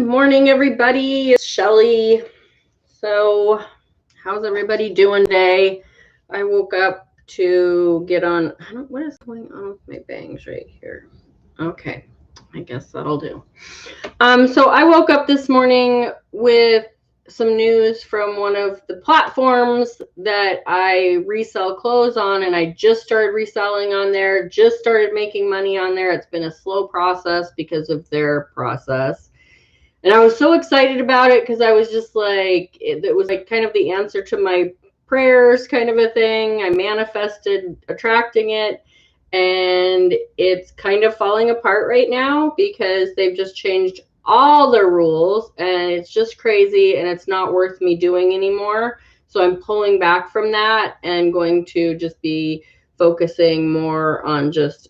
Morning, everybody. It's Shelly. So, how's everybody doing today? I woke up to get on. What is going on with my bangs right here? Okay, I guess that'll do. So I woke up this morning with some news from one of the platforms that I resell clothes on, and I just started reselling on there, just started making money on there. It's been a slow process because of their process. And I was so excited about it because I was just like, it was like kind of the answer to my prayers kind of a thing. I manifested attracting it, and it's kind of falling apart right now because they've just changed all their rules, and it's just crazy, and it's not worth me doing anymore. So I'm pulling back from that and going to just be focusing more on just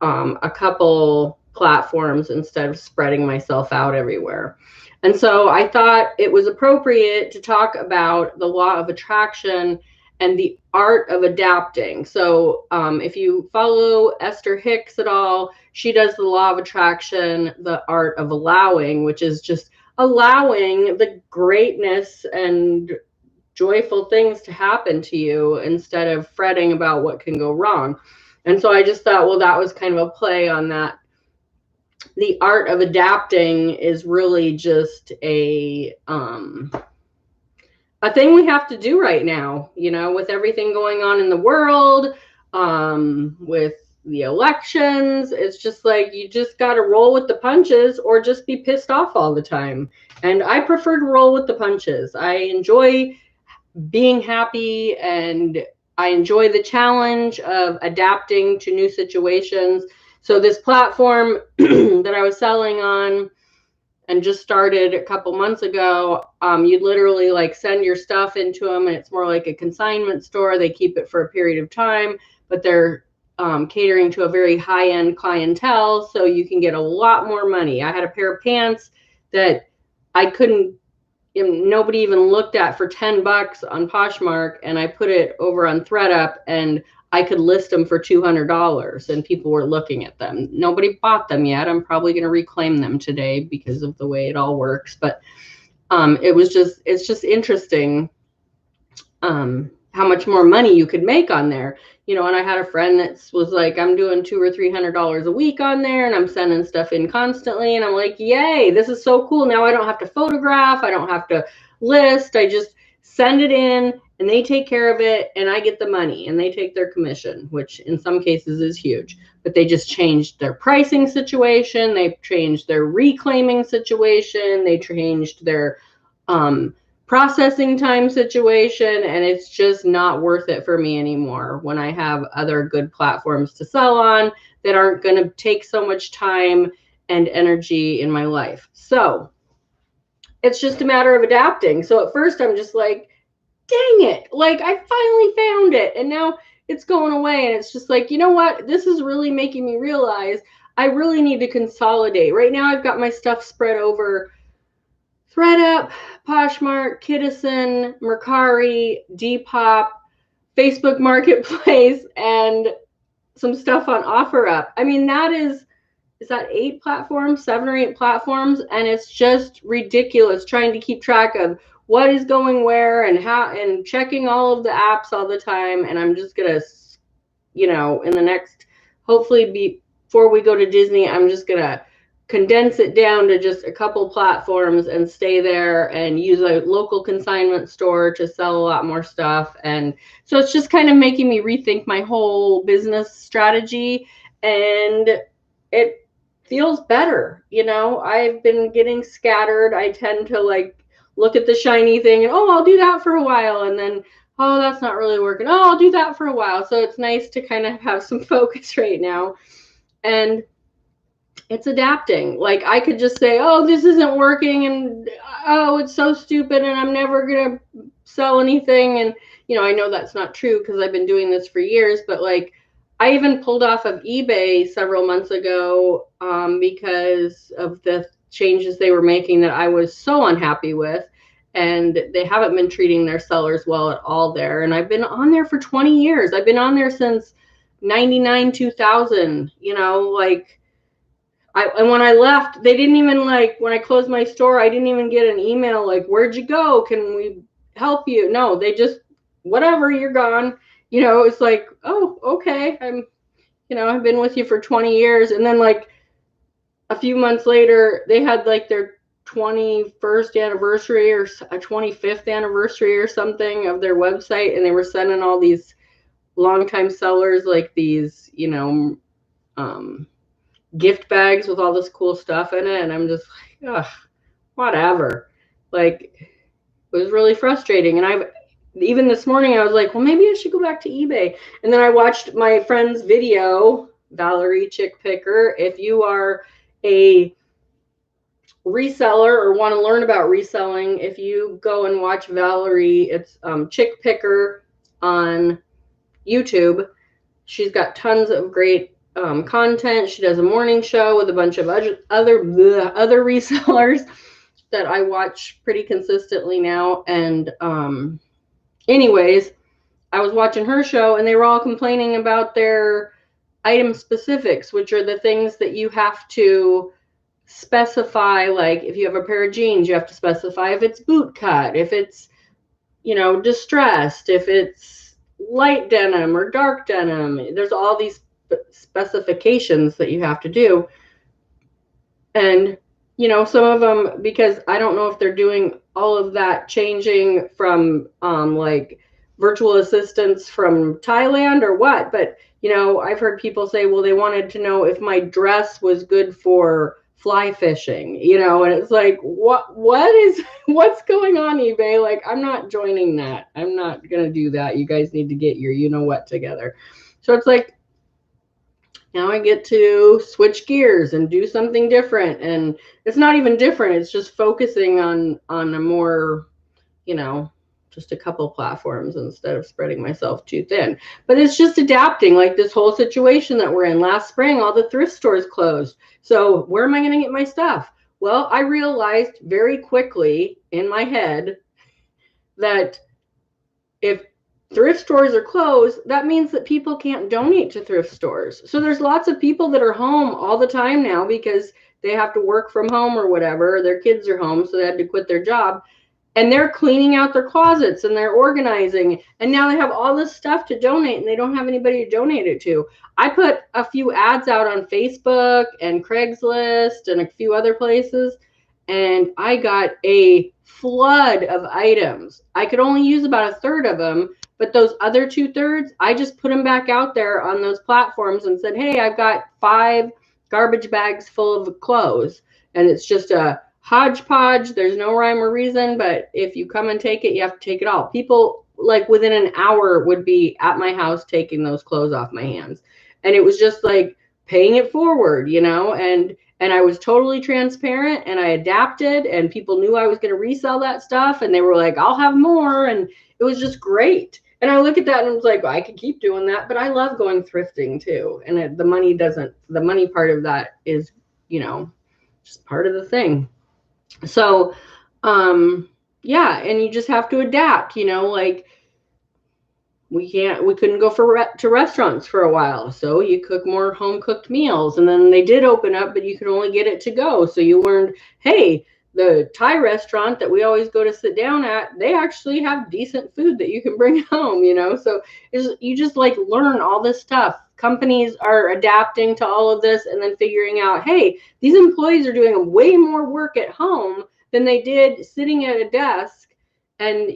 a couple platforms instead of spreading myself out everywhere. And so I thought it was appropriate to talk about the law of attraction and the art of adapting. So if you follow Esther Hicks at all, she does the law of attraction, the art of allowing, which is just allowing the greatness and joyful things to happen to you instead of fretting about what can go wrong. And so I just thought, well, that was kind of a play on that. The art of adapting is really just a thing we have to do right now, with everything going on in the world, with the elections. It's just like you just got to roll with the punches or just be pissed off all the time. And I prefer to roll with the punches. I enjoy being happy, and I enjoy the challenge of adapting to new situations. So this platform that I was selling on and just started a couple months ago, you literally like send your stuff into them, and it's more like a consignment store. They keep it for a period of time, but they're catering to a very high-end clientele, so you can get a lot more money. I had a pair of pants that I couldn't, nobody even looked at for $10 on Poshmark, and I put it over on ThredUp, and I could list them for $200, and people were looking at them. Nobody bought them yet. I'm probably going to reclaim them today because of the way it all works. But it's just interesting how much more money you could make on there. And I had a friend that was like, I'm doing $200 or $300 a week on there, and I'm sending stuff in constantly. And I'm like, yay, this is so cool. Now I don't have to photograph. I don't have to list. I just send it in, and they take care of it, and I get the money, and they take their commission, which in some cases is huge. But they just changed their pricing situation. They've changed their reclaiming situation. They changed their processing time situation, and it's just not worth it for me anymore when I have other good platforms to sell on that aren't going to take so much time and energy in my life. So it's just a matter of adapting. So at first I'm just like, dang it, like I finally found it, and now it's going away. And it's just like, you know what, this is really making me realize I really need to consolidate. Right now I've got my stuff spread over ThredUp, Poshmark, Kidizen, Mercari, Depop, Facebook Marketplace, and some stuff on OfferUp. I mean, is that 8 platforms, 7 or 8 platforms? And it's just ridiculous trying to keep track of what is going where and how, and checking all of the apps all the time. And I'm just going to, in the next, hopefully before we go to Disney, I'm just going to condense it down to just a couple platforms and stay there and use a local consignment store to sell a lot more stuff. And so it's just kind of making me rethink my whole business strategy, and it feels better. I've been getting scattered. I tend to like look at the shiny thing and, oh, I'll do that for a while. And then, oh, that's not really working. Oh, I'll do that for a while. So it's nice to kind of have some focus right now. And it's adapting. Like I could just say, oh, this isn't working, and oh, it's so stupid, and I'm never going to sell anything. And, I know that's not true because I've been doing this for years, but like I even pulled off of eBay several months ago because of the changes they were making that I was so unhappy with. And they haven't been treating their sellers well at all there. And I've been on there for 20 years. I've been on there since 99, 2000, like And when I left, they didn't even like, when I closed my store, I didn't even get an email like, where'd you go? Can we help you? No, they just, whatever, you're gone. It's like, oh, okay. I've been with you for 20 years. And then like a few months later, they had like their 21st anniversary or a 25th anniversary or something of their website. And they were sending all these longtime sellers like these, gift bags with all this cool stuff in it. And I'm just like, ugh, whatever. Like, it was really frustrating. And even this morning, I was like, well, maybe I should go back to eBay. And then I watched my friend's video, Valerie Chick Picker. If you are a reseller or want to learn about reselling, if you go and watch Valerie, it's Chick Picker on YouTube. She's got tons of great content. She does a morning show with a bunch of other resellers that I watch pretty consistently now. And anyways, I was watching her show and they were all complaining about their item specifics, which are the things that you have to specify. Like if you have a pair of jeans, you have to specify if it's boot cut, if it's, distressed, if it's light denim or dark denim. There's all these specifications that you have to do. And, some of them, because I don't know if they're doing all of that changing from like virtual assistants from Thailand or what, but, I've heard people say, well, they wanted to know if my dress was good for fly fishing, and it's like, what's going on, eBay? Like, I'm not joining that. I'm not going to do that. You guys need to get your, what together. So it's like, now I get to switch gears and do something different. And it's not even different. It's just focusing on a more, just a couple platforms instead of spreading myself too thin. But it's just adapting, like this whole situation that we're in. Last spring, all the thrift stores closed. So where am I going to get my stuff? Well, I realized very quickly in my head that if thrift stores are closed, that means that people can't donate to thrift stores. So there's lots of people that are home all the time now because they have to work from home or whatever. Their kids are home, so they had to quit their job. And they're cleaning out their closets and they're organizing. And now they have all this stuff to donate and they don't have anybody to donate it to. I put a few ads out on Facebook and Craigslist and a few other places, and I got a flood of items. I could only use about a third of them, but those other 2/3, I just put them back out there on those platforms and said, hey, I've got 5 garbage bags full of clothes. And it's just a hodgepodge. There's no rhyme or reason, but if you come and take it, you have to take it all. People like within an hour would be at my house taking those clothes off my hands. And it was just like paying it forward, and I was totally transparent and I adapted, and people knew I was going to resell that stuff, and they were like, I'll have more. And it was just great. And I look at that and I was like, well, I could keep doing that, but I love going thrifting too. And the money part of that is, just part of the thing. So, yeah, and you just have to adapt, like we couldn't go to restaurants for a while. So you cook more home cooked meals, and then they did open up, but you could only get it to go. So you learned, hey, the Thai restaurant that we always go to sit down at, they actually have decent food that you can bring home, so you just like learn all this stuff. Companies are adapting to all of this and then figuring out, hey, these employees are doing way more work at home than they did sitting at a desk. And,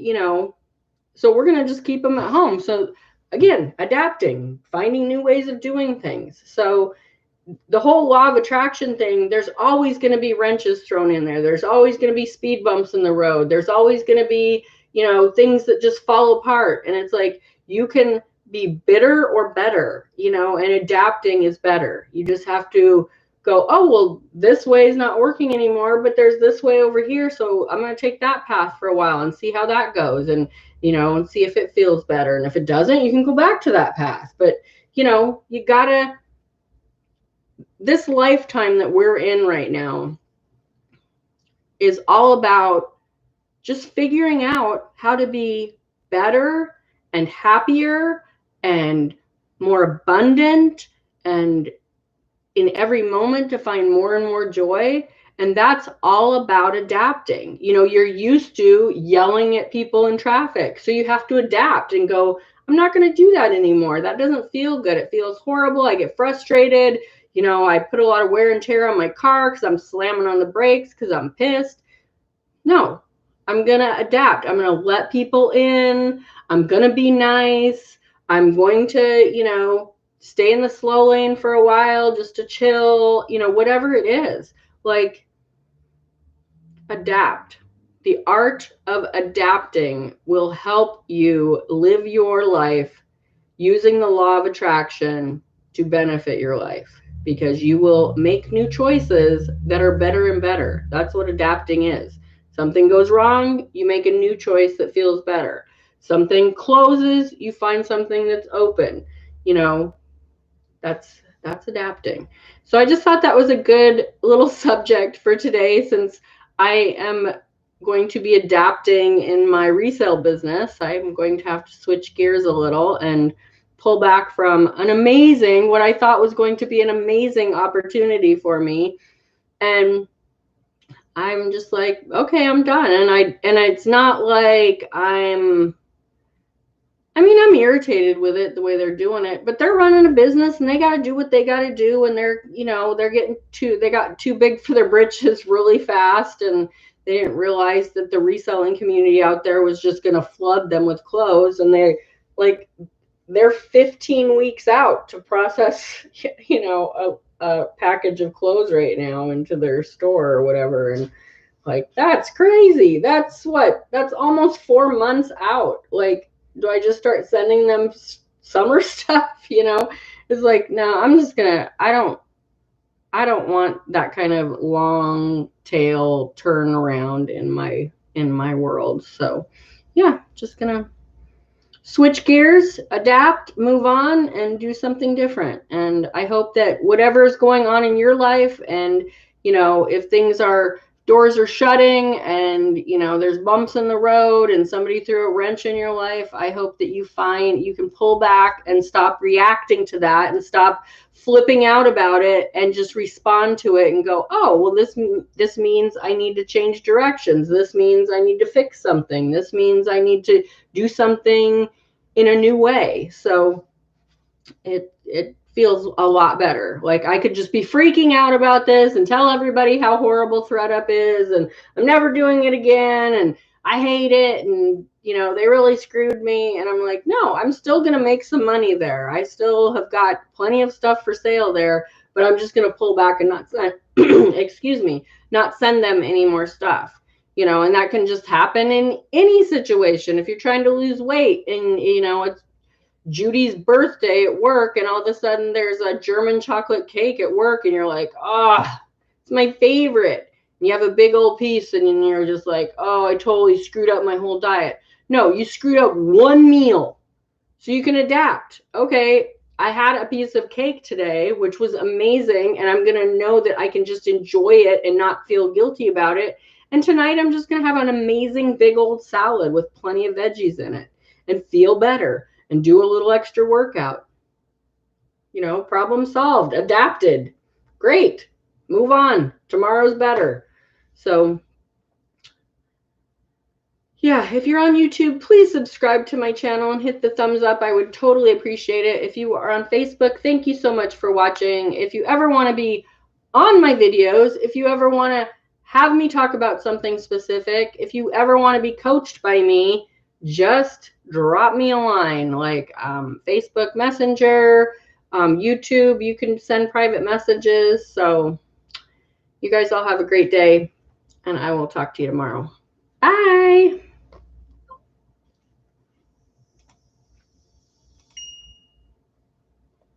so we're going to just keep them at home. So again, adapting, finding new ways of doing things. So the whole law of attraction thing, there's always going to be wrenches thrown in there. There's always going to be speed bumps in the road. There's always going to be, things that just fall apart. And it's like, you can be bitter or better, and adapting is better. You just have to go, oh, well, this way is not working anymore, but there's this way over here. So I'm going to take that path for a while and see how that goes. And, and see if it feels better. And if it doesn't, you can go back to that path. But, you gotta, this lifetime that we're in right now is all about just figuring out how to be better and happier and more abundant and in every moment to find more and more joy. And that's all about adapting. You know, you're used to yelling at people in traffic. So you have to adapt and go, I'm not going to do that anymore. That doesn't feel good. It feels horrible. I get frustrated. You know, I put a lot of wear and tear on my car because I'm slamming on the brakes because I'm pissed. No, I'm going to adapt. I'm going to let people in. I'm going to be nice. I'm going to, you know, stay in the slow lane for a while just to chill, you know, whatever it is. Like, adapt. The art of adapting will help you live your life using the law of attraction to benefit your life, because you will make new choices that are better and better. That's what adapting is. Something goes wrong, you make a new choice that feels better. Something closes, you find something that's open. You know, that's adapting. So I just thought that was a good little subject for today, since I am going to be adapting in my resale business. I'm going to have to switch gears a little and pull back from an amazing, what I thought was going to be an amazing opportunity for me. And I'm just like, okay, I'm done. And it's not like I'm irritated with it the way they're doing it, but they're running a business and they got to do what they got to do. And they're, you know, they got too big for their britches really fast. And they didn't realize that the reselling community out there was just going to flood them with clothes. And they're 15 weeks out to process, you know, a package of clothes right now into their store or whatever. And like, that's crazy. That's almost 4 months out. Like, do I just start sending them summer stuff? You know, it's like, no, I'm just gonna, I don't want that kind of long tail turnaround in my world. So yeah, just gonna switch gears, adapt, move on, and do something different. And I hope that whatever is going on in your life, and, you know, if doors are shutting and, you know, there's bumps in the road and somebody threw a wrench in your life, I hope that you can pull back and stop reacting to that and stop flipping out about it and just respond to it and go, oh, well, this means I need to change directions. This means I need to fix something. This means I need to do something in a new way. So it feels a lot better. Like, I could just be freaking out about this and tell everybody how horrible ThredUp is and I'm never doing it again and I hate it and, you know, they really screwed me. And I'm like, no, I'm still going to make some money there. I still have got plenty of stuff for sale there, but I'm just going to pull back and not send, excuse me, not send them any more stuff. You know, and that can just happen in any situation. If you're trying to lose weight and, you know, it's Judy's birthday at work and all of a sudden there's a German chocolate cake at work and you're like, oh, it's my favorite. And you have a big old piece and you're just like, oh, I totally screwed up my whole diet. No, you screwed up one meal. So you can adapt. Okay, I had a piece of cake today, which was amazing, and I'm going to know that I can just enjoy it and not feel guilty about it. And tonight I'm just going to have an amazing big old salad with plenty of veggies in it and feel better and do a little extra workout. You know, problem solved, adapted. Great. Move on. Tomorrow's better. So yeah, if you're on YouTube, please subscribe to my channel and hit the thumbs up. I would totally appreciate it. If you are on Facebook, thank you so much for watching. If you ever want to be on my videos, if you ever want to have me talk about something specific, if you ever want to be coached by me, just drop me a line, like Facebook Messenger, YouTube. You can send private messages. So you guys all have a great day, and I will talk to you tomorrow.